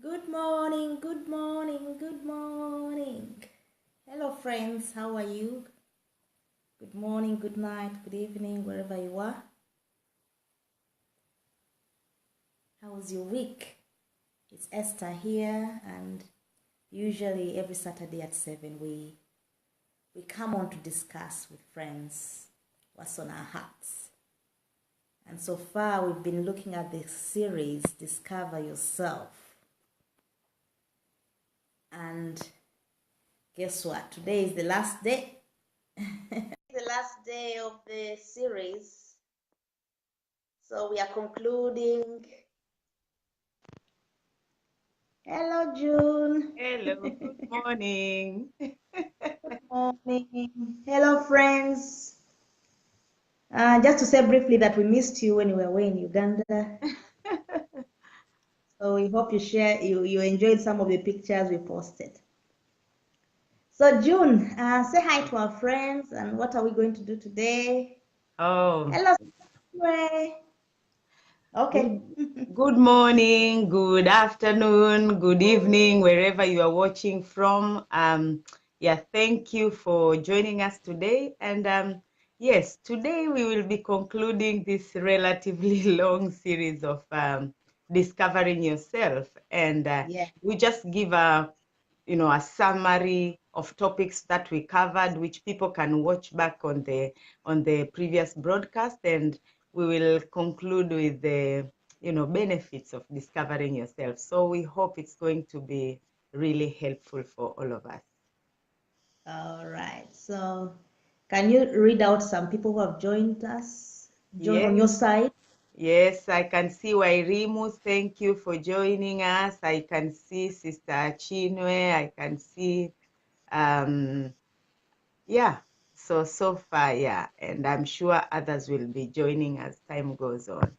Good morning, good morning, good morning. Hello, friends, how are you? Good morning, good night, good evening, wherever you are. How was your week? It's Esther here, and usually every Saturday at 7 we come on to discuss with friends what's on our hearts. And so far, we've been looking at the series Discover Yourself. And guess what? Today is the last day. The last day of the series. So we are concluding. Hello, June. Hello, good morning. Good morning. Hello, friends. Just to say briefly that we missed you when you were away in Uganda. So we hope you enjoyed some of the pictures we posted. So June, say hi to our friends and what are we going to do today? Oh, Hello, Sue. Okay. good morning, good afternoon, good evening, wherever you are watching from. Yeah, thank you for joining us today. And yes, today we will be concluding this relatively long series of discovering yourself. And Yeah. we just give a summary of topics that we covered, which people can watch back on the previous broadcast, and we will conclude with the benefits of discovering yourself. So we hope it's going to be really helpful for all of us. All right. So can you read out some people who have joined us? Join Yes, on your side. yes, I can see Wairimu. Thank you for joining us. I can see Sister Chinwe. I can see yeah, so far, yeah, and I'm sure others will be joining as time goes on.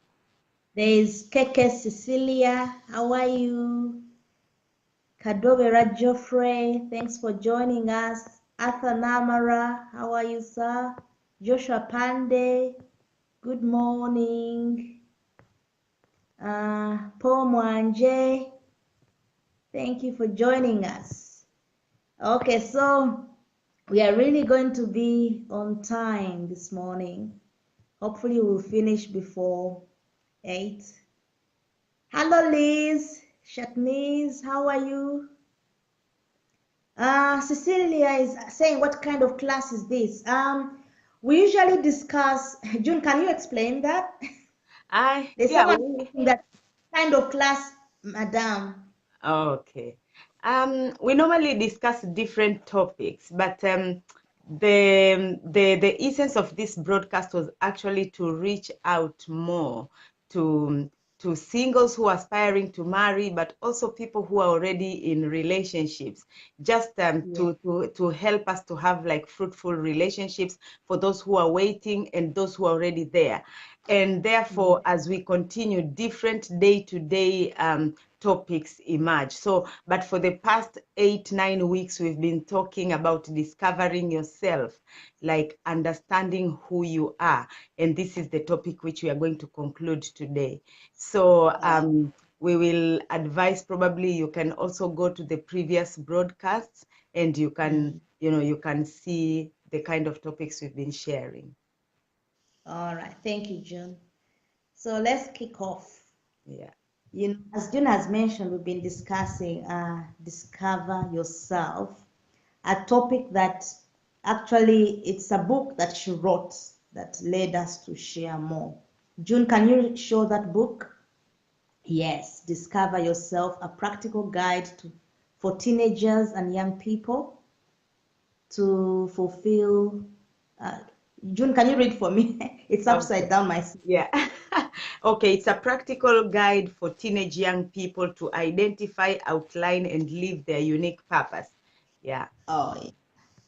There's Keke Cecilia. How are you? Kadobera Geoffrey. Thanks for joining us. Arthur Namara. How are you, sir? Joshua Pande. Good morning. Paul Mwanje. Thank you for joining us. Okay, so we are really going to be on time this morning. Hopefully we'll finish before 8. Hello, Liz. Shatnez, how are you? Cecilia is saying, what kind of class is this? We usually discuss, June, can you explain that? There's Yeah, someone saying that kind of class, madam. okay. We normally discuss different topics, but the essence of this broadcast was actually to reach out more to singles who are aspiring to marry, but also people who are already in relationships, just Yeah. to help us to have like fruitful relationships for those who are waiting and those who are already there. And therefore, as we continue, different day-to-day topics emerge. So, but for the past 8-9 weeks, we've been talking about discovering yourself, like understanding who you are. And this is the topic which we are going to conclude today. So we will advise, probably you can also go to the previous broadcasts and you can, you can see the kind of topics we've been sharing. All right. Thank you, June. So let's kick off. Yeah. As June has mentioned, we've been discussing Discover Yourself, a topic that actually it's a book that she wrote that led us to share more. June, can you show that book? Yes, Discover Yourself, a practical guide for teenagers and young people to fulfill. Uh, June, can you read for me? It's upside Okay. down, my. Yeah. Okay, it's a practical guide for teenage young people to identify, outline, and live their unique purpose. Yeah. Oh,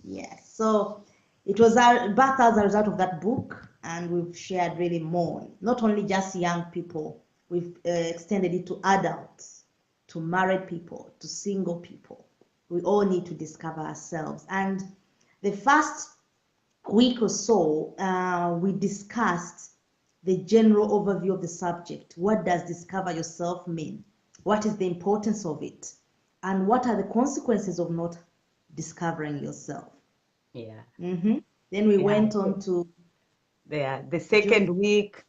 yes. So it was birthed as a result of that book, and we've shared really more. Not only just young people, we've extended it to adults, to married people, to single people. We all need to discover ourselves. And the first week or so, we discussed the general overview of the subject. What does discover yourself mean? what is the importance of it, and what are the consequences of not discovering yourself. Yeah. Then we Yeah. went on to The second week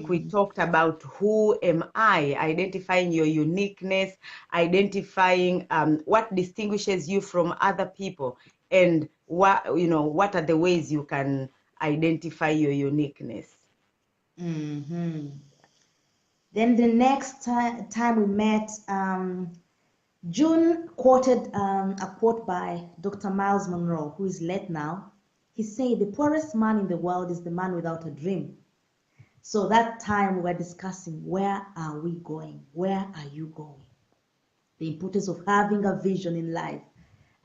we talked about who am I, identifying your uniqueness, identifying what distinguishes you from other people, and what are the ways you can identify your uniqueness. Then the next time we met, June quoted a quote by Dr. Miles Monroe, who is late now. He said, "The poorest man in the world is the man without a dream." So that time we were discussing, where are we going? Where are you going? The importance of having a vision in life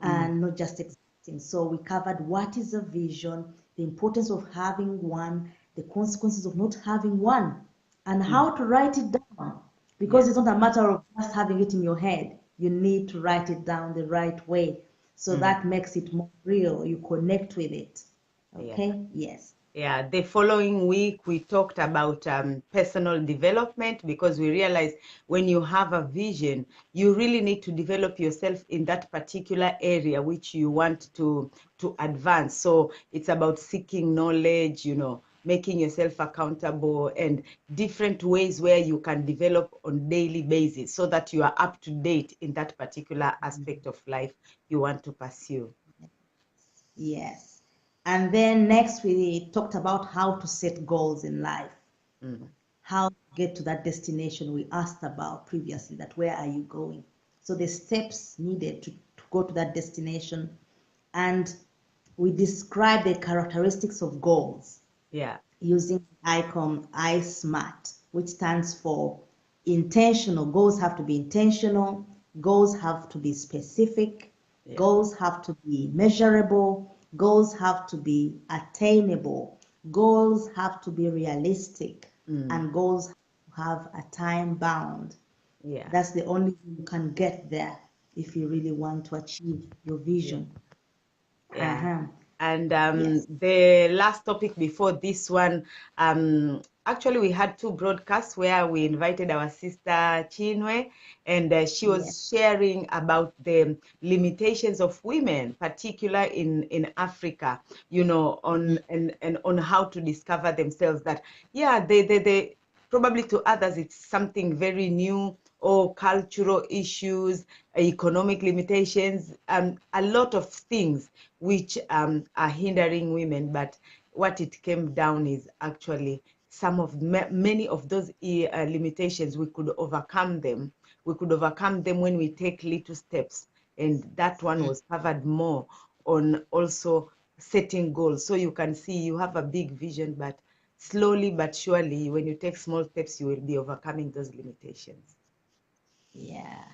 and not just existing. So we covered what is a vision, the importance of having one, the consequences of not having one, and how to write it down. Because it's not a matter of just having it in your head. You need to write it down the right way. So that makes it more real. You connect with it. Okay? Yes. Yeah, the following week we talked about personal development, because we realized when you have a vision, you really need to develop yourself in that particular area which you want to advance. So it's about seeking knowledge, making yourself accountable, and different ways where you can develop on daily basis so that you are up to date in that particular aspect of life you want to pursue. Yes. And then next we talked about how to set goals in life. How to get to that destination we asked about previously, that where are you going? So the steps needed to go to that destination. And we describe the characteristics of goals. Yeah. Using the icon iSMART, which stands for intentional. Goals have to be intentional. Goals have to be specific. Goals have to be measurable. Goals have to be attainable. Goals have to be realistic. And goals have a time bound. Yeah. That's the only way you can get there if you really want to achieve your vision. Yeah. And the last topic before this one, actually we had two broadcasts where we invited our sister Chinwe, and she was sharing about the limitations of women, particular in Africa, on and on how to discover themselves. That they probably to others it's something very new, or cultural issues, economic limitations, a lot of things which are hindering women. But what it came down is actually many of those limitations, we could overcome them. We could overcome them when we take little steps. And that one was covered more on also setting goals. So you can see you have a big vision, but slowly but surely, when you take small steps, you will be overcoming those limitations. Yeah.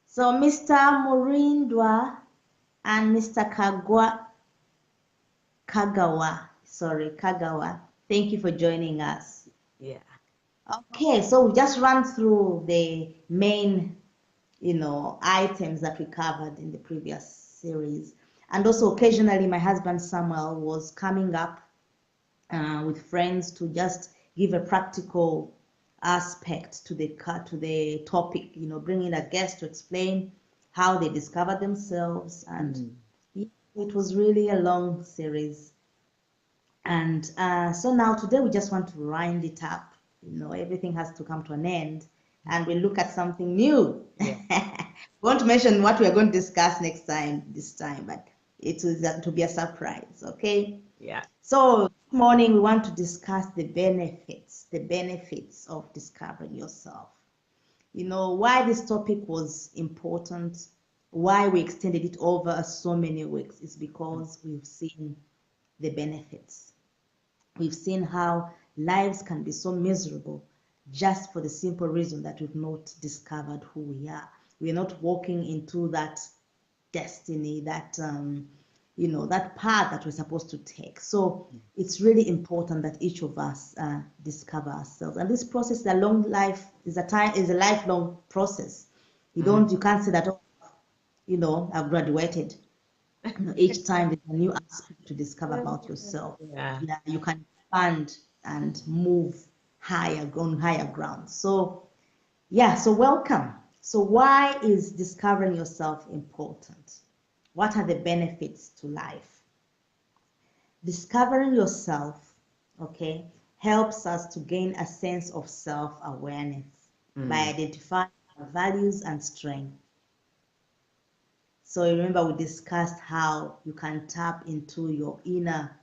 So Mr. Murindwa and Mr. Kagawa, thank you for joining us. Yeah. Okay, so we just ran through the main, items that we covered in the previous series. And also occasionally my husband Samuel was coming up with friends to just give a practical aspect to the topic, bringing a guest to explain how they discover themselves. And it was really a long series. And so now today we just want to wind it up. Everything has to come to an end, and we look at something new. Yeah. We want to mention what we are going to discuss this time, but it is to be a surprise, okay? Yeah. So this morning we want to discuss the benefits of discovering yourself. Why this topic was important, why we extended it over so many weeks, is because we've seen the benefits. We've seen how lives can be so miserable just for the simple reason that we've not discovered who we are. We're not walking into that destiny, that that path that we're supposed to take. So it's really important that each of us discover ourselves. And this process is a lifelong process. You can't say that, I've graduated. Each time there's a new aspect to discover about yourself. Yeah. You can expand and move higher, on higher ground. So Yeah, so welcome. So why is discovering yourself important? What are the benefits to life? Discovering yourself, okay, helps us to gain a sense of self-awareness by Mm. identifying our values and strengths. So remember we discussed how you can tap into your inner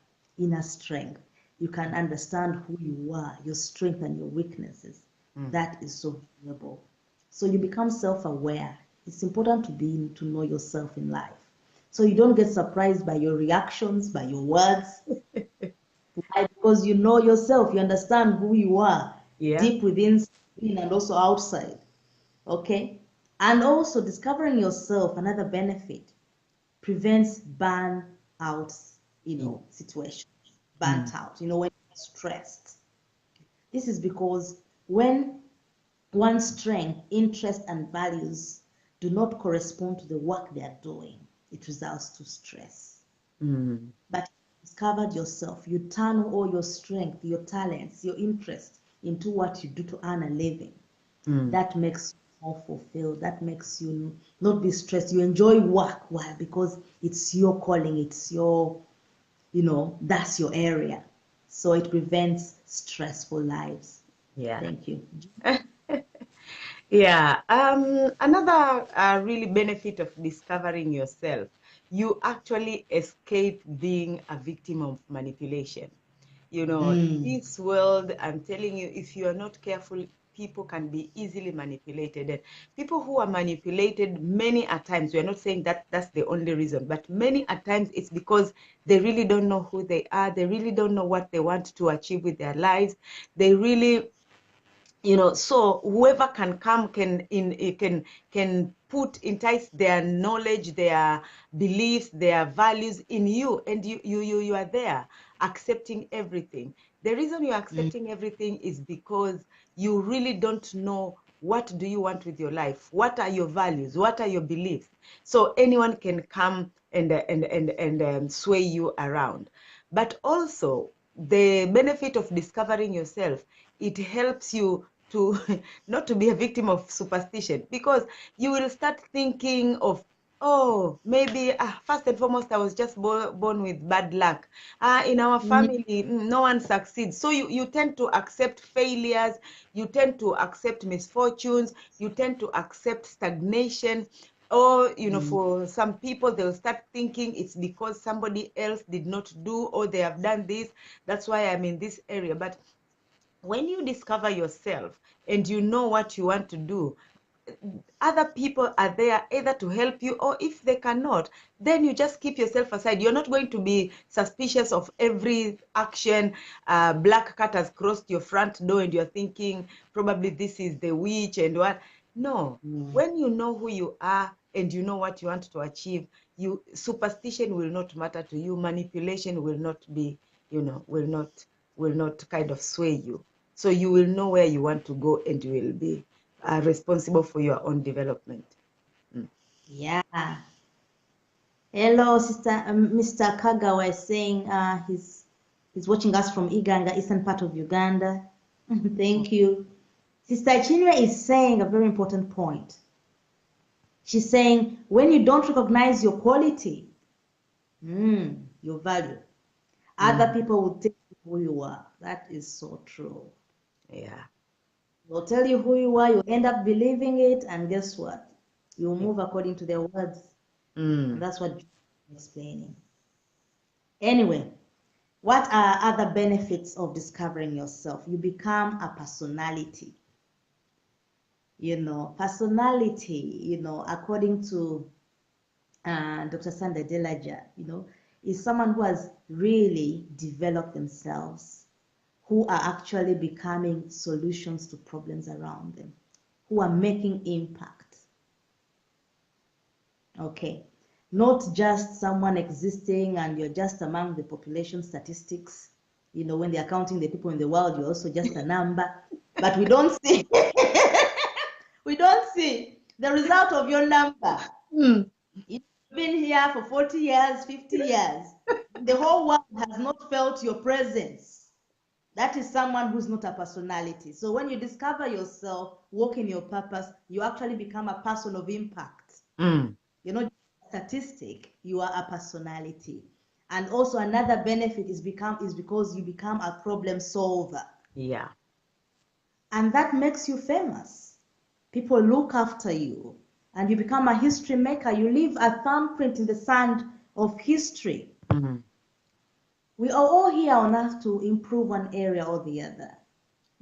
strength. You can understand who you are, your strength and your weaknesses. Mm. That is so valuable. So you become self-aware. It's important to know yourself in life. So you don't get surprised by your reactions, by your words. Why? Because you know yourself, you understand who you are, Yeah. deep within and also outside. Okay? And also discovering yourself, another benefit, prevents burnout, Mm. situations, Mm. burnt out, when you're stressed. This is because when one's strength, interest, and values do not correspond to the work they are doing, it results to stress. Mm. But if you discovered yourself, you turn all your strength, your talents, your interest into what you do to earn a living. Mm. That makes you more fulfilled. That makes you not be stressed. You enjoy work. Why? Because it's your calling. It's your, that's your area. So it prevents stressful lives. Yeah. Thank you. Yeah. Another really benefit of discovering yourself, you actually escape being a victim of manipulation. Mm. This world, I'm telling you, if you are not careful, people can be easily manipulated. And people who are manipulated many a times, we are not saying that that's the only reason, but many a times it's because they really don't know who they are. They really don't know what they want to achieve with their lives. They really, so whoever can come can entice their knowledge, their beliefs, their values in you, and you are there accepting everything. The reason you're Mm. accepting everything is because you really don't know what do you want with your life, what are your values, what are your beliefs. So anyone can come and sway you around. But also the benefit of discovering yourself, it helps you to not to be a victim of superstition, because you will start thinking of, oh, maybe first and foremost, I was just born with bad luck. In our Mm. family, no one succeeds. So you tend to accept failures, you tend to accept misfortunes, you tend to accept stagnation. Or, Mm. for some people, they'll start thinking it's because somebody else did not do, or they have done this. That's why I'm in this area. But when you discover yourself and you know what you want to do, other people are there either to help you, or if they cannot, then you just keep yourself aside. You're not going to be suspicious of every action. Black cat has crossed your front door and you're thinking probably this is the witch and what. No, Mm. when you know who you are and you know what you want to achieve, superstition will not matter to you. Manipulation will not be, will not kind of sway you. So you will know where you want to go, and you will be responsible for your own development. Mm. Yeah. Hello, sister. Mr. Kagawa is saying he's watching us from Iganga, eastern part of Uganda. Thank you. Sister Chinwe is saying a very important point. She's saying when you don't recognize your quality, your value, other Mm. people will tell you who you are. That is so true. Yeah. They'll tell you who you are, you end up believing it, and guess what? You'll Yeah. move according to their words. And Mm. that's what I'm explaining. Anyway, what are other benefits of discovering yourself? You become a personality. Personality, according to Dr. Sandra Delaja, is someone who has really developed themselves, who are actually becoming solutions to problems around them, who are making impact. Okay. Not just someone existing and you're just among the population statistics. When they're counting the people in the world, you're also just a number. But we don't see we don't see the result of your number. Mm. You've been here for 40 years, 50 years. The whole world has not felt your presence. That is someone who's not a personality. So when you discover yourself, walk in your purpose, you actually become a person of impact. Mm. You're not just a statistic, you are a personality. And also another benefit is because you become a problem solver. Yeah. And that makes you famous. People look after you and you become a history maker. You leave a thumbprint in the sand of history. Mm-hmm. We are all here on earth to improve one area or the other.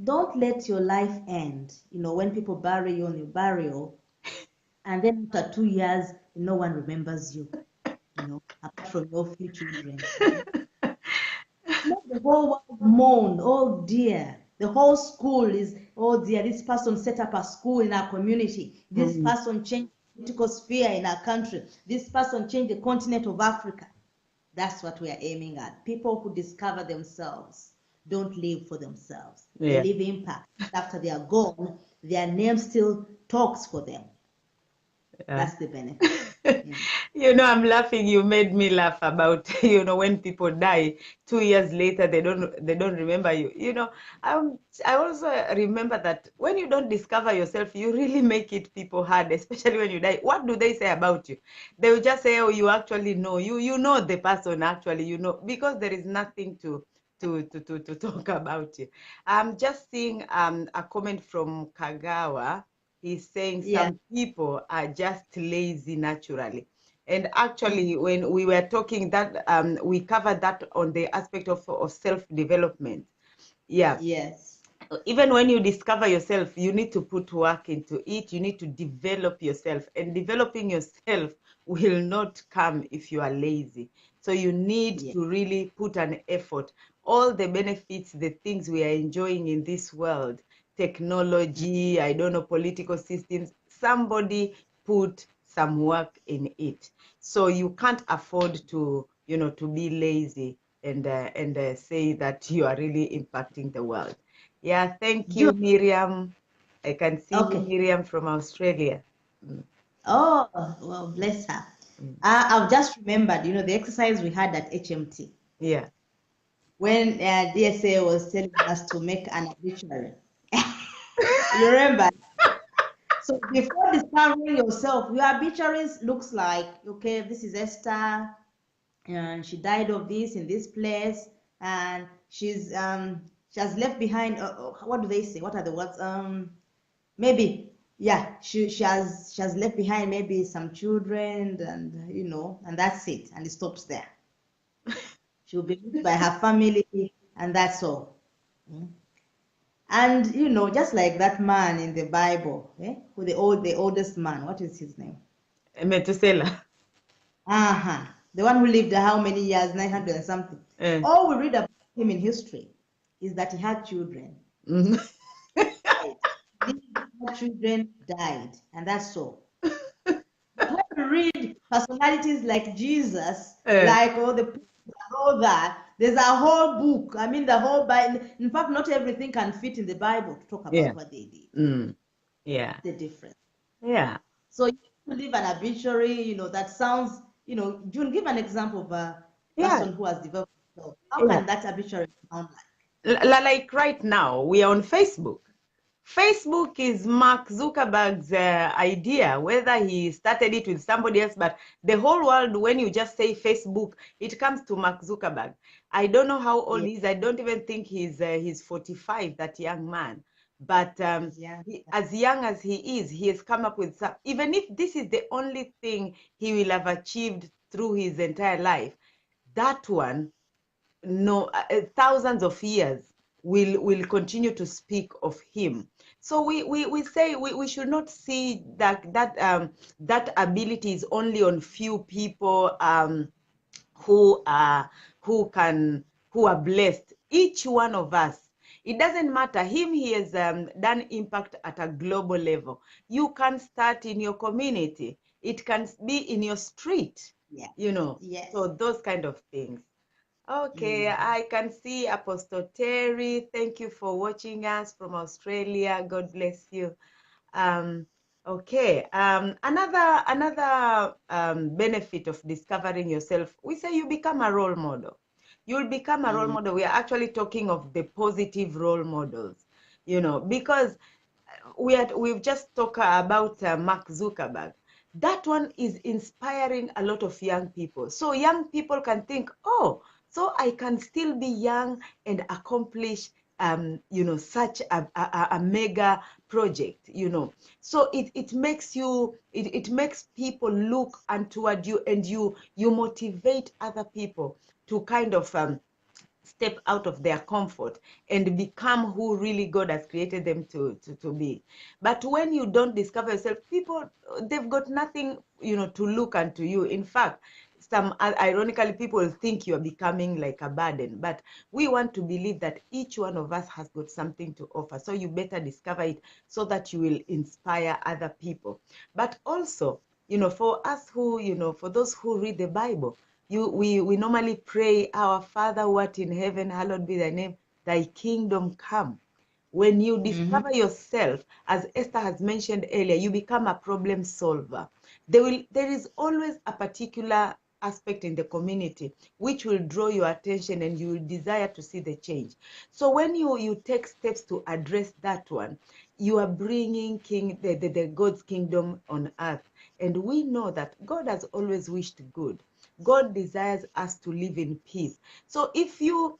Don't let your life end, when people bury you on your burial, and then after 2 years, no one remembers you, apart from your few children. Let the whole world mourn, oh dear. The whole school is, oh dear, this person set up a school in our community. This Mm-hmm. person changed the political sphere in our country. This person changed the continent of Africa. That's what we are aiming at. People who discover themselves don't live for themselves. They Yeah. leave impact. After they are gone, their name still talks for them. That's the benefit. I'm laughing. You made me laugh about, when people die 2 years later, they don't remember you. I also remember that when you don't discover yourself, you really make it people hard, especially when you die. What do they say about you? They will just say, oh, you actually know. You know the person actually, because there is nothing to talk about you. I'm just seeing a comment from Kagawa. He's saying Yeah. some people are just lazy naturally. And actually, when we were talking that, we covered that on the aspect of self-development. Yeah. Yes. Even when you discover yourself, you need to put work into it. You need to develop yourself. And developing yourself will not come if you are lazy. So you need Yeah. to really put an effort. All the benefits, the things we are enjoying in this world, technology, I don't know, political systems, somebody put some work in it. So you can't afford to, to be lazy and say that you are really impacting the world. Yeah, thank you, June. Miriam. I can see you, Okay. Miriam from Australia. Mm, Oh, well, bless her. mm. I've just remembered, the exercise we had at HMT Yeah. when DSA was telling us to make an obituary. You remember? So before discovering yourself, your obituary looks like, okay, this is Esther, and she died of this in this place, and she has left behind. What do they say? What are the words? Maybe, yeah, she has left behind maybe some children, and and that's it, and it stops there. She'll be missed by her family, and that's all. Mm. And just like that man in the Bible, who the oldest man, what is his name? Methuselah. Uh-huh. The one who lived how many years? 900 and something. Eh, All we read about him in history is that he had children, mhm. died. These children died, and that's all. But when you read personalities like Jesus, Eh, like all the people and all that, there's a whole book. I mean, the whole Bible. In fact, not everything can fit in the Bible to talk yeah. about what they did. Mm, yeah. The difference. Yeah. So you have to leave an obituary, that sounds, June, give an example of a Yeah. person who has developed himself. How Yeah. can that obituary sound like? Like right now, we are on Facebook. Facebook is Mark Zuckerberg's idea, whether he started it with somebody else, but the whole world, when you just say Facebook, it comes to Mark Zuckerberg. I don't know how old Yeah, he is. I don't even think he's 45, that young man. But yeah, as young as he is, he has come up with some, even if this is the only thing he will have achieved through his entire life, that one, no, thousands of years will continue to speak of him. So we say we should not see that ability is only on few people who are who are blessed. Each one of us, it doesn't matter him, he has done impact at a global level. You can start in your community, it can be in your street, yeah, so yes. those kind of things. Okay, Mhm. I can see Apostle Terry. Thank you for watching us from Australia. God bless you. Um, okay, another benefit of discovering yourself, we say you become a role model. you'll become a role model. We are actually talking of the positive role models, because we've just talked about Mark Zuckerberg. That one is inspiring a lot of young people. So young people can think, oh, so I can still be young and accomplish such a mega project, So it makes it makes people look toward you, and you motivate other people to kind of step out of their comfort and become who really God has created them to be. But when you don't discover yourself, people, they've got nothing, to look unto you. In fact, some ironically, people think you're becoming like a burden, but we want to believe that each one of us has got something to offer. So you better discover it so that you will inspire other people. But also, for us who, for those who read the Bible, we normally pray, our Father who art in heaven, hallowed be thy name, thy kingdom come. When you discover yourself, as Esther has mentioned earlier, you become a problem solver. There is always a particular aspect in the community which will draw your attention, and you will desire to see the change. So when you take steps to address that one, you are bringing the God's kingdom on earth. And we know that God has always wished good. God desires us to live in peace. So if you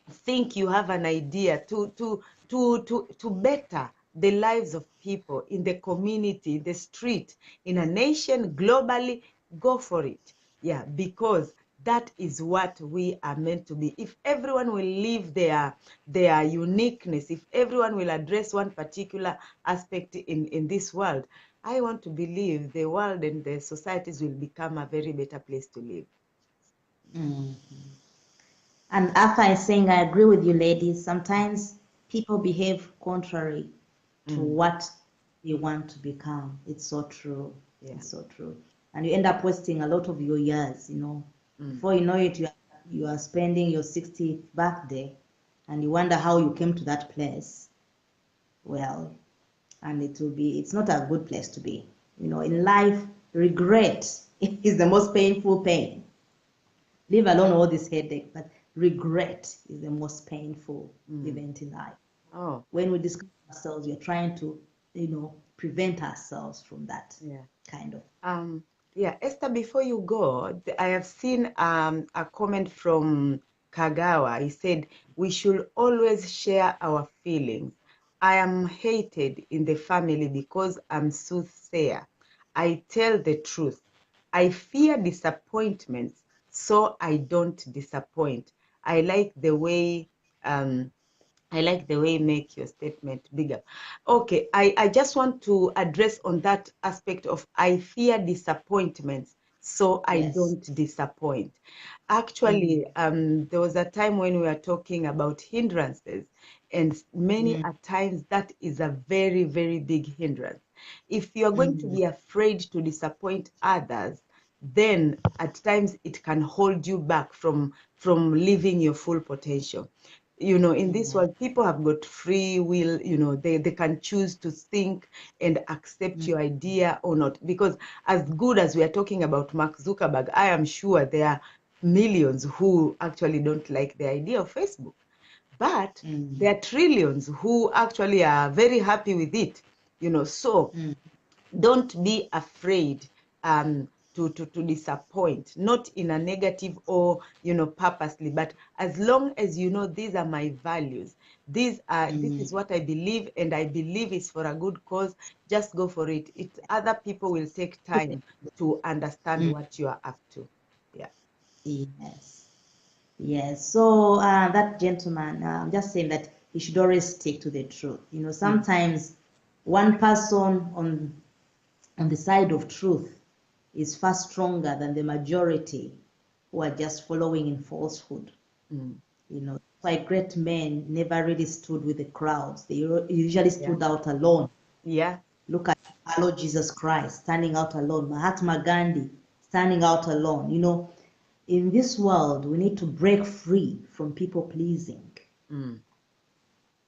think you have an idea to better the lives of people in the community, the street, in a nation, globally, go for it. Yeah, because that is what we are meant to be. If everyone will live their uniqueness, if everyone will address one particular aspect in this world, I want to believe the world and the societies will become a very better place to live. And after I saying, I agree with you, ladies. Sometimes people behave contrary to what they want to become. It's so true. Yeah. It's so true. And you end up wasting a lot of your years, Before you know it, you are spending your 60th birthday, and you wonder how you came to that place. Well, and it's not a good place to be. In life, regret is the most painful pain. Leave alone all this headache, but regret is the most painful event in life. Oh, When we discover ourselves, we're trying to, prevent ourselves from that kind of. yeah, Esther, before you go, I have seen a comment from Kagawa. He said, we should always share our feelings. I am hated in the family because I'm soothsayer. I tell the truth. I fear disappointments, so I don't disappoint. I like the way you make your statement bigger. Okay, I just want to address on that aspect of I fear disappointments, so I don't disappoint. Actually, there was a time when we were talking about hindrances, and many a times that is a very, very big hindrance. If you're going to be afraid to disappoint others, then at times it can hold you back from living your full potential. In this world, people have got free will, they can choose to think and accept your idea or not. Because as good as we are talking about Mark Zuckerberg, I am sure there are millions who actually don't like the idea of Facebook. But there are trillions who actually are very happy with it, so don't be afraid to disappoint, not in a negative or purposely, but as long as these are my values, this is what I believe, and I believe it's for a good cause, just go for it. Other people will take time to understand what you are up to. Yeah. Yes. So that gentleman, I'm just saying that he should always stick to the truth. Sometimes one person on the side of truth is far stronger than the majority who are just following in falsehood. Why great men never really stood with the crowds. They usually stood out alone. Yeah. Look at our Lord Jesus Christ standing out alone. Mahatma Gandhi standing out alone. In this world, we need to break free from people pleasing.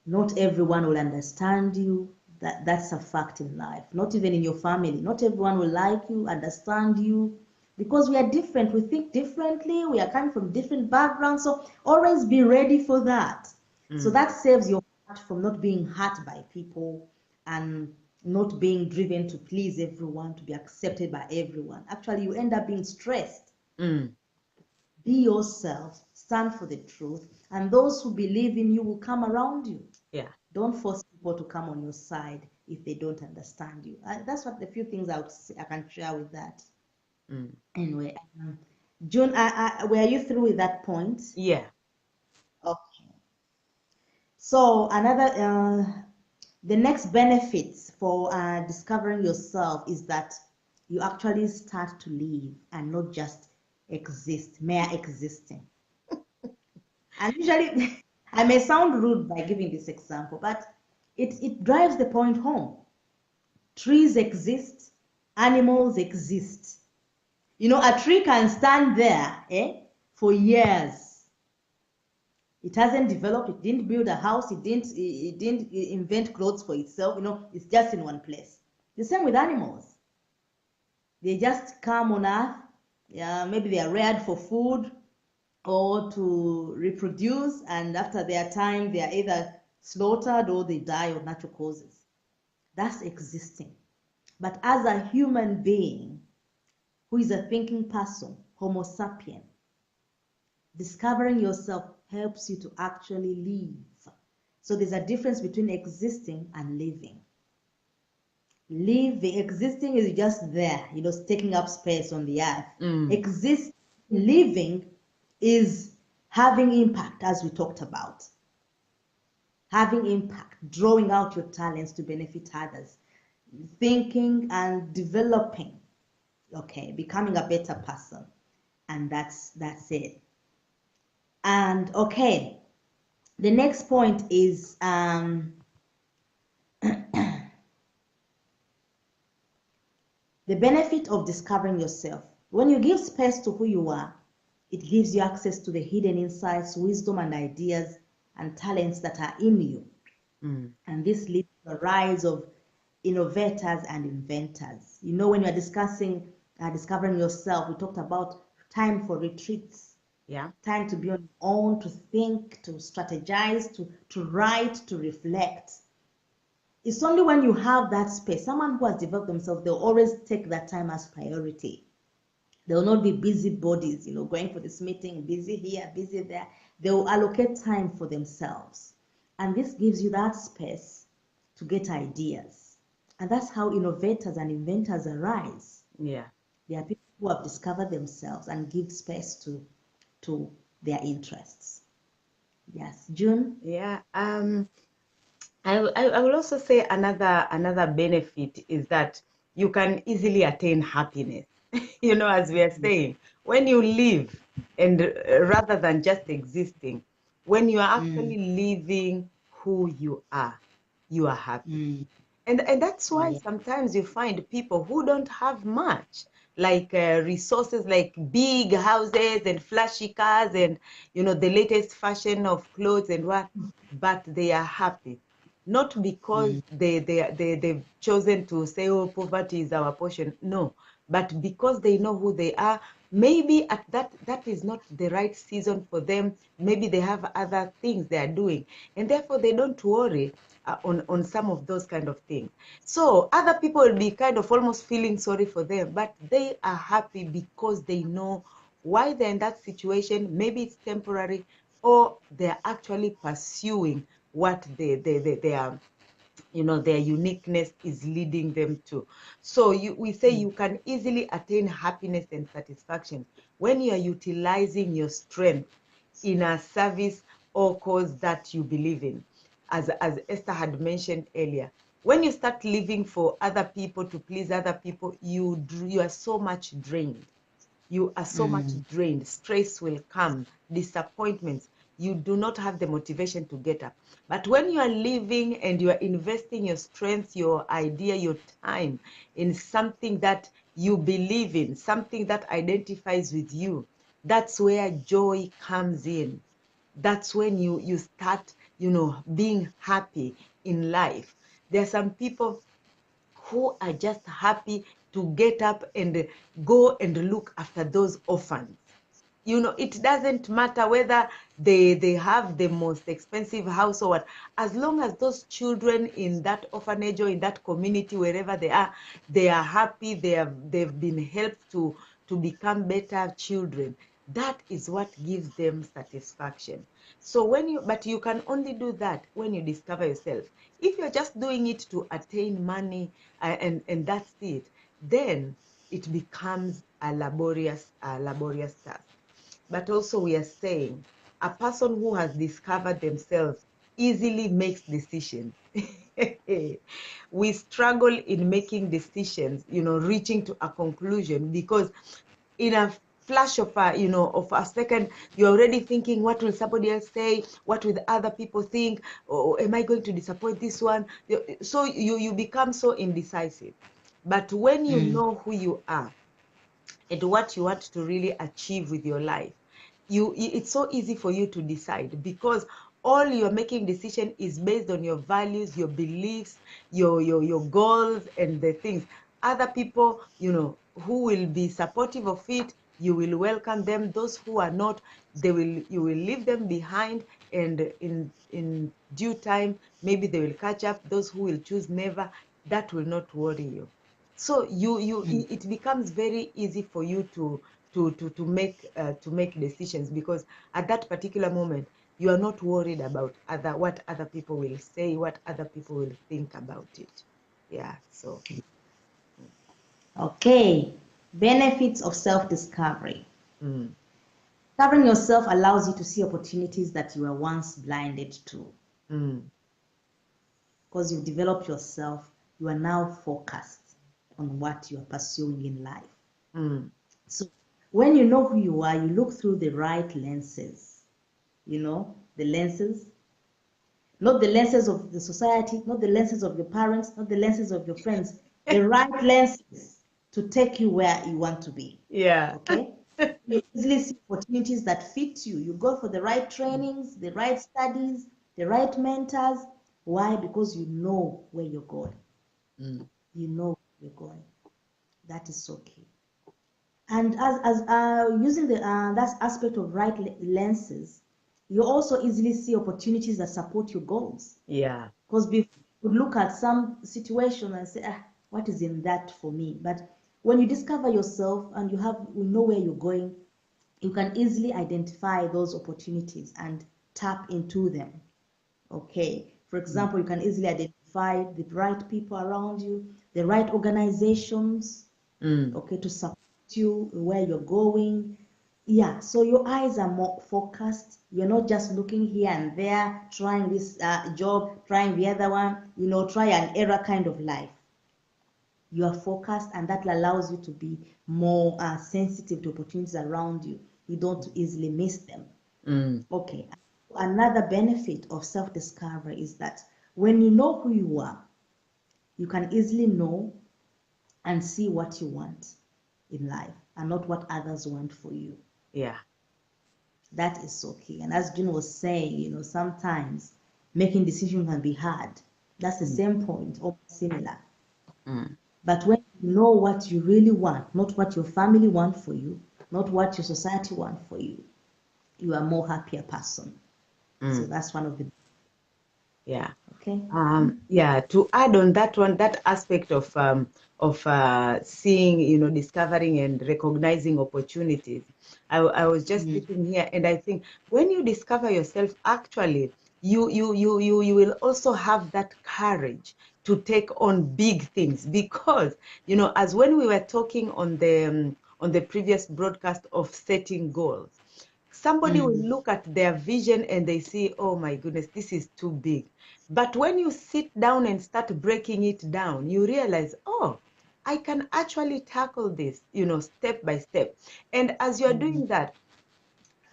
Not everyone will understand you. That's a fact in life. Not even in your family. Not everyone will like you, understand you. because we are different. We think differently. We are coming from different backgrounds. So always be ready for that. So that saves your heart from not being hurt by people and not being driven to please everyone, to be accepted by everyone. Actually, you end up being stressed. Mm. Be yourself, stand for the truth, and those who believe in you will come around you. Yeah. Don't force people to come on your side if they don't understand you. That's what the few things I can share with that. Mm. Anyway, June, were you through with that point? Yeah. Okay. So the next benefits for discovering yourself is that you actually start to live and not just exist, mere existing. And usually, I may sound rude by giving this example, but it drives the point home. Trees exist, animals exist. You know, a tree can stand there for years. It hasn't developed, it didn't build a house, it didn't invent clothes for itself, you know, it's just in one place. The same with animals. They just come on earth, yeah, maybe they are reared for food or to reproduce, and after their time they are either slaughtered or they die of natural causes. That's existing. But as a human being who is a thinking person, Homo sapien, discovering yourself helps you to actually live. So there's a difference between existing and living. Living, existing is just there, you know, taking up space on the earth. Mm. Living is having impact, as we talked about. Having impact, drawing out your talents to benefit others, thinking and developing, okay, becoming a better person. And that's it. And okay, the next point is the benefit of discovering yourself. When you give space to who you are, it gives you access to the hidden insights, wisdom, and ideas and talents that are in you. Mm. And this leads to the rise of innovators and inventors. You know, when you're discussing discovering yourself, we talked about time for retreats. Yeah. Time to be on your own, to think, to strategize, to write, to reflect. It's only when you have that space, someone who has developed themselves, they'll always take that time as priority. They will not be busy bodies, you know, going for this meeting, busy here, busy there. They will allocate time for themselves. And this gives you that space to get ideas. And that's how innovators and inventors arise. Yeah. They are people who have discovered themselves and give space to their interests. Yes, June? Yeah. I will also say another benefit is that you can easily attain happiness. You know, as we are saying, when you live and rather than just existing, when you are actually living who you are happy. And that's why Yeah. sometimes you find people who don't have much, like resources like big houses and flashy cars and, you know, the latest fashion of clothes and what, but they are happy. Not because they've chosen to say, oh, poverty is our portion. No, but because they know who they are. Maybe at that is not the right season for them. Maybe they have other things they are doing, and therefore they don't worry on some of those kind of things. So other people will be kind of almost feeling sorry for them, but they are happy because they know why they're in that situation. Maybe it's temporary, or they're actually pursuing what they are, you know, their uniqueness is leading them to. So we say you can easily attain happiness and satisfaction when you are utilizing your strength in a service or cause that you believe in. As Esther had mentioned earlier, when you start living for other people, to please other people, you are so much drained. You are so much drained. Stress will come, disappointments. You do not have the motivation to get up. But when you are living and you are investing your strength, your idea, your time in something that you believe in, something that identifies with you, that's where joy comes in. That's when you start, you know, being happy in life. There are some people who are just happy to get up and go and look after those orphans. You know, it doesn't matter whether they have the most expensive house or what, as long as those children in that orphanage or in that community, wherever they are happy, they've been helped to become better children. That is what gives them satisfaction. So but you can only do that when you discover yourself. If you're just doing it to attain money, and that's it, then it becomes a laborious task. But also we are saying a person who has discovered themselves easily makes decisions. We struggle in making decisions, reaching to a conclusion, because in a flash of a second, you're already thinking, what will somebody else say? What will other people think? Or am I going to disappoint this one? So you become so indecisive. But when you know who you are and what you want to really achieve with your life, it's so easy for you to decide, because all you're making decision is based on your values, your beliefs, your goals, and the things. Other people, who will be supportive of it, you will welcome them. Those who are not, you will leave them behind, and in due time, maybe they will catch up. Those who will choose never, that will not worry you. So it becomes very easy for you to make decisions, because at that particular moment you are not worried about what other people will say, what other people will think about it. Yeah. So Okay, benefits of self-discovery. mm, Discovering yourself allows you to see opportunities that you were once blinded to. mm, Because you've developed yourself, you are now focused on what you are pursuing in life. mm, So when you know who you are, you look through the right lenses. The lenses, not the lenses of the society, not the lenses of your parents, not the lenses of your friends, the right lenses to take you where you want to be. yeah. Okay? You easily see opportunities that fit you. You go for the right trainings, the right studies, the right mentors. Why? Because you know where you're going. You know where you're going. That is so key. And as using that aspect of right lenses, you also easily see opportunities that support your goals. Yeah. Because before you could look at some situation and say, what is in that for me? But when you discover yourself and you know where you're going, you can easily identify those opportunities and tap into them. Okay. For example, you can easily identify the right people around you, the right organizations, okay, to support you where you're going. Yeah, so your eyes are more focused. You're not just looking here and there, trying this job, trying the other one, try and error kind of life. You are focused, and that allows you to be more sensitive to opportunities around you. You don't easily miss them. Okay. Another benefit of self-discovery is that when you know who you are, you can easily know and see what you want in life and not what others want for you. Yeah. That is so key. And as June was saying, sometimes making decisions can be hard. That's the same point, or similar. But when you know what you really want, not what your family want for you, not what your society want for you, you are a more happier person. So that's one of the. Yeah. Okay. Yeah, to add on that one, that aspect of seeing, discovering and recognizing opportunities. I was just sitting here, and I think when you discover yourself, actually, you will also have that courage to take on big things, because, as when we were talking on the previous broadcast of setting goals, somebody will look at their vision and they see, oh my goodness, this is too big. But when you sit down and start breaking it down, you realize, oh, I can actually tackle this, step by step. And as you're doing that,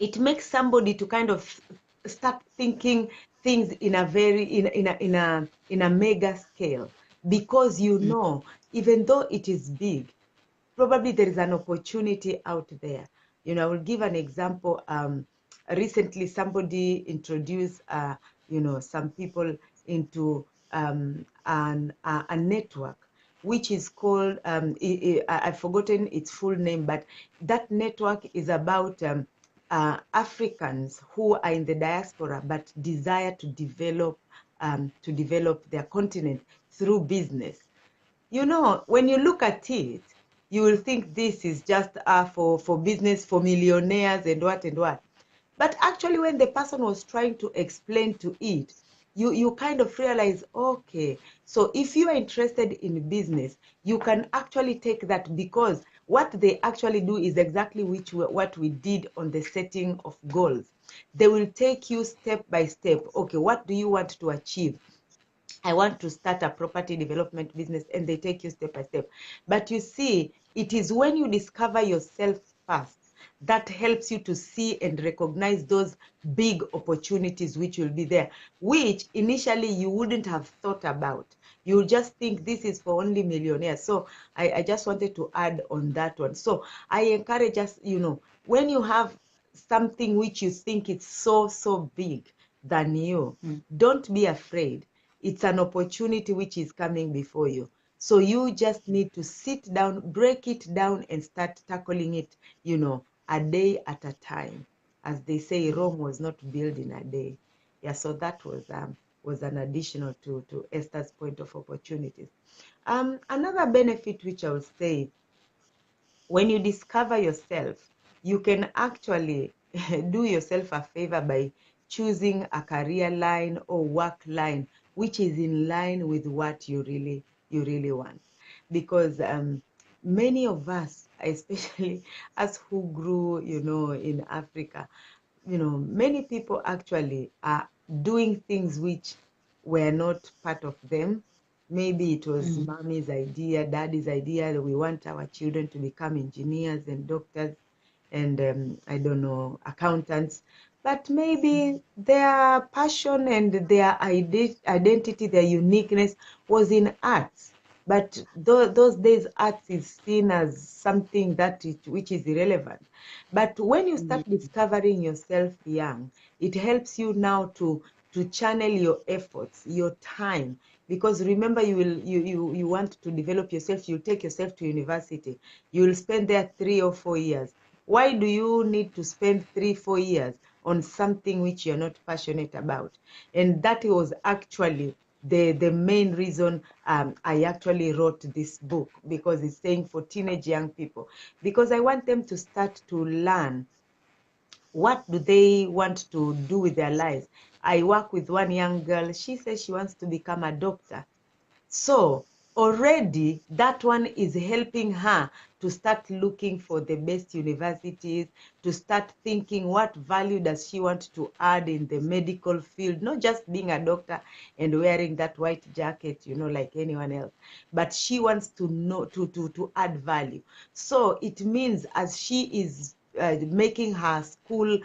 it makes somebody to kind of start thinking things in a very in a mega scale, because even though it is big, probably there is an opportunity out there. I will give an example. Recently, somebody introduced, some people into a network, which is called, I've forgotten its full name, but that network is about Africans who are in the diaspora but desire to develop their continent through business. You know, when you look at it, you will think this is just for business, for millionaires and what and what. But actually, when the person was trying to explain to it, you kind of realize, okay, so if you are interested in business, you can actually take that, because what they actually do is exactly what we did on the setting of goals. They will take you step by step. Okay, what do you want to achieve? I want to start a property development business, and they take you step by step. But you see, it is when you discover yourself first that helps you to see and recognize those big opportunities which will be there, which initially you wouldn't have thought about. You just think this is for only millionaires. So I just wanted to add on that one. So I encourage us, you know, when you have something which you think is so big than you, don't be afraid. It's an opportunity which is coming before you. So you just need to sit down, break it down, and start tackling it, you know, a day at a time. As they say, Rome was not built in a day. Yeah, so that was an additional to Esther's point of opportunities. Another benefit which I would say, when you discover yourself, you can actually do yourself a favor by choosing a career line or work line which is in line with what you really want. Because many of us, especially us who grew, you know, in Africa, you know, many people actually are doing things which were not part of them. Maybe it was mommy's idea, daddy's idea that we want our children to become engineers and doctors and I don't know, accountants. But maybe their passion and their identity, their uniqueness was in arts. But those days, arts is seen as something which is irrelevant. But when you start discovering yourself young, it helps you now to channel your efforts, your time. Because remember, you want to develop yourself, you take yourself to university, you will spend there 3 or 4 years. Why do you need to spend 3, 4 years on something which you're not passionate about? And that was actually the main reason I actually wrote this book, because it's saying for teenage young people, because I want them to start to learn what do they want to do with their lives. I work with one young girl. She says she wants to become a doctor. So already that one is helping her to start looking for the best universities, to start thinking what value does she want to add in the medical field, not just being a doctor and wearing that white jacket, you know, like anyone else, but she wants to know, to add value. So it means as she is making her school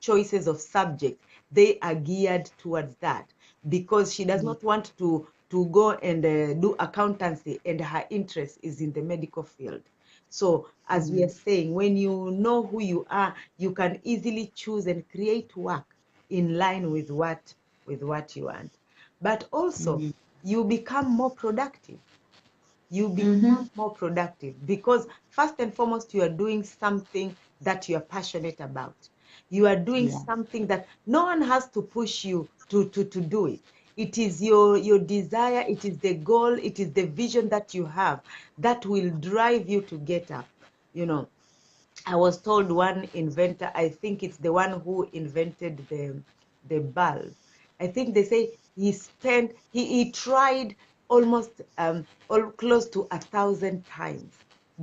choices of subjects, they are geared towards that, because she does not want to go and do accountancy and her interest is in the medical field. So as we are saying, when you know who you are, you can easily choose and create work in line with what you want. But also you become more productive. You become more productive because first and foremost, you are doing something that you are passionate about. You are doing something that no one has to push you to do it. It is your desire, it is the goal, it is the vision that you have that will drive you to get up. You know, I was told one inventor, I think it's the one who invented the bulb. I think they say he tried almost close to 1,000 times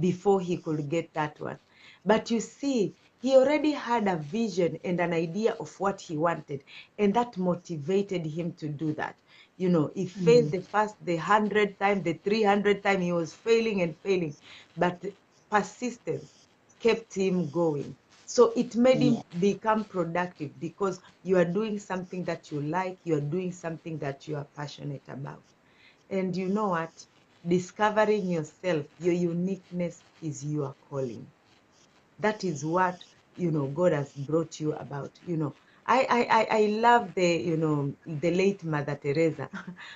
before he could get that one. But you see, he already had a vision and an idea of what he wanted, and that motivated him to do that. You know, he failed the 100th time, the 300th time, he was failing and failing, but persistence kept him going. So it made him become productive because you are doing something that you like, you are doing something that you are passionate about. And you know what? Discovering yourself, your uniqueness is your calling. That is what, you know, God has brought you about. You know, I love the late Mother Teresa.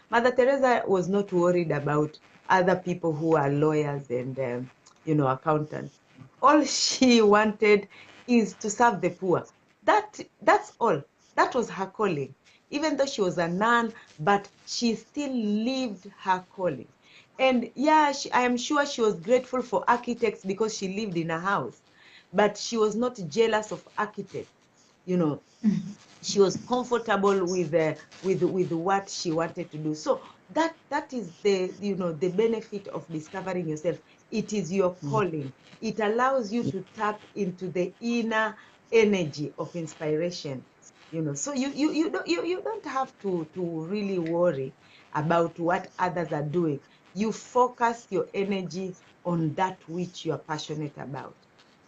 Mother Teresa was not worried about other people who are lawyers and accountants. All she wanted is to serve the poor. That's all. That was her calling. Even though she was a nun, but she still lived her calling. And yeah, I am sure she was grateful for architects because she lived in a house, but she was not jealous of architects. She was comfortable with what she wanted to do. So that is the benefit of discovering yourself. It is your calling. It allows you to tap into the inner energy of inspiration. So you don't have to really worry about what others are doing. You focus your energy on that which you are passionate about.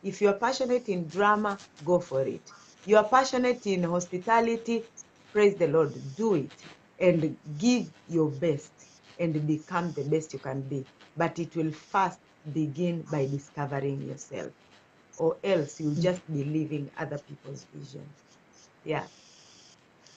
If you're passionate in drama, go for it. You are passionate in hospitality, praise the Lord, do it and give your best and become the best you can be. But it will first begin by discovering yourself, or else you'll just be living other people's vision. Yeah.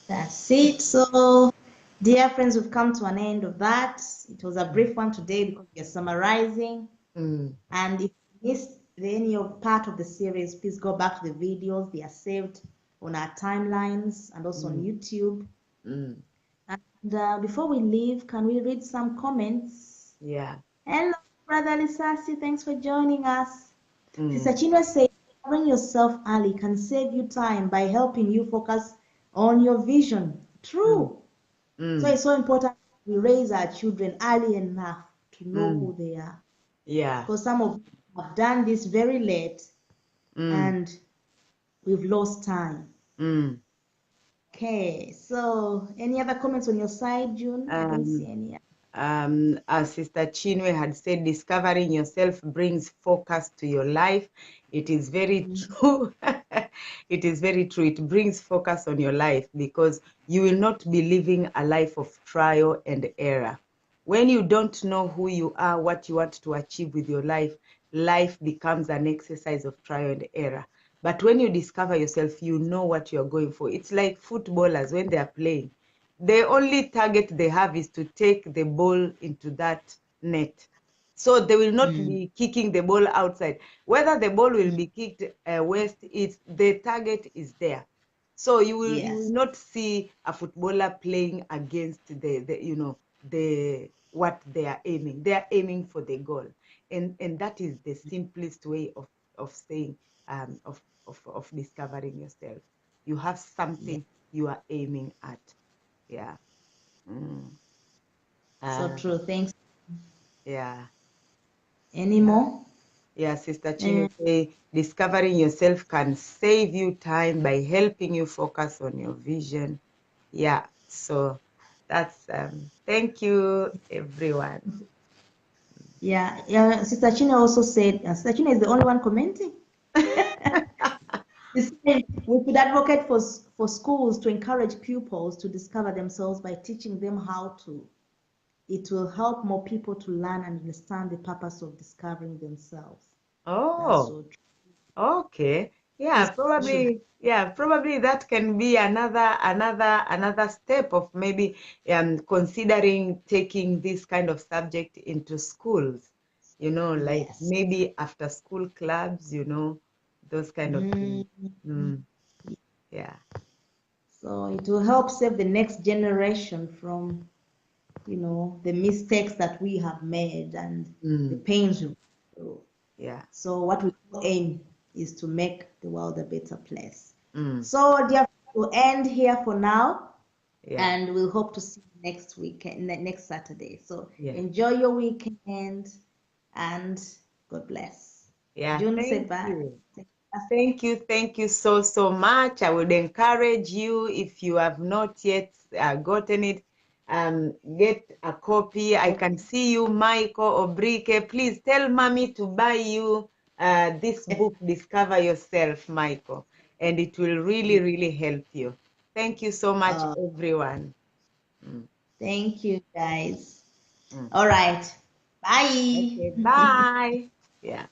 That's it. So, dear friends, we've come to an end of that. It was a brief one today because we are summarizing. And if you missed any of part of the series, please go back to the videos. They are saved on our timelines and also on YouTube. And before we leave, can we read some comments? Yeah. Hello, Brother Lisasi. Thanks for joining us. Sister Chinwe said, discovering yourself early can save you time by helping you focus on your vision. True. So it's so important we raise our children early enough to know who they are. Yeah. Because some of them have done this very late and we've lost time. Okay, so any other comments on your side, June? I don't see any. As Sister Chinwe had said, discovering yourself brings focus to your life. It is very true. It is very true. It brings focus on your life because you will not be living a life of trial and error. When you don't know who you are, what you want to achieve with your life, life becomes an exercise of trial and error. But when you discover yourself, you know what you're going for. It's like footballers when they are playing. The only target they have is to take the ball into that net. So they will not be kicking the ball outside. Whether the ball will be kicked west, the target is there. So you will not see a footballer playing against what they are aiming. They are aiming for the goal, and that is the simplest way of saying of discovering yourself. You have something you are aiming at. Yeah. So true. Thanks. Yeah. Any more? Yeah, Sister Chino say discovering yourself can save you time by helping you focus on your vision. Yeah. So that's thank you everyone. Yeah. Sister Chino also said, Sister Chino is the only one commenting. She said, we should advocate for schools to encourage pupils to discover themselves by teaching them how to. It will help more people to learn and understand the purpose of discovering themselves. That's so true. Okay. Yeah, probably that can be another step of maybe considering taking this kind of subject into schools, like maybe after school clubs, those kind of things. Yeah. So it will help save the next generation from, the mistakes that we have made and the pains we go through. Yeah. So what we aim is to make the world a better place. So dear, we'll end here for now. Yeah. And we'll hope to see you next weekend, next Saturday. So enjoy your weekend and God bless. Yeah. June, say bye. Thank you so much. I would encourage you, if you have not yet gotten it, get a copy. I can see you, Michael Obrike. Please tell mommy to buy you this book, Discover Yourself, Michael, and it will really help you. Thank you so much, everyone. Thank you, guys. All right. Bye. Okay, bye. Yeah.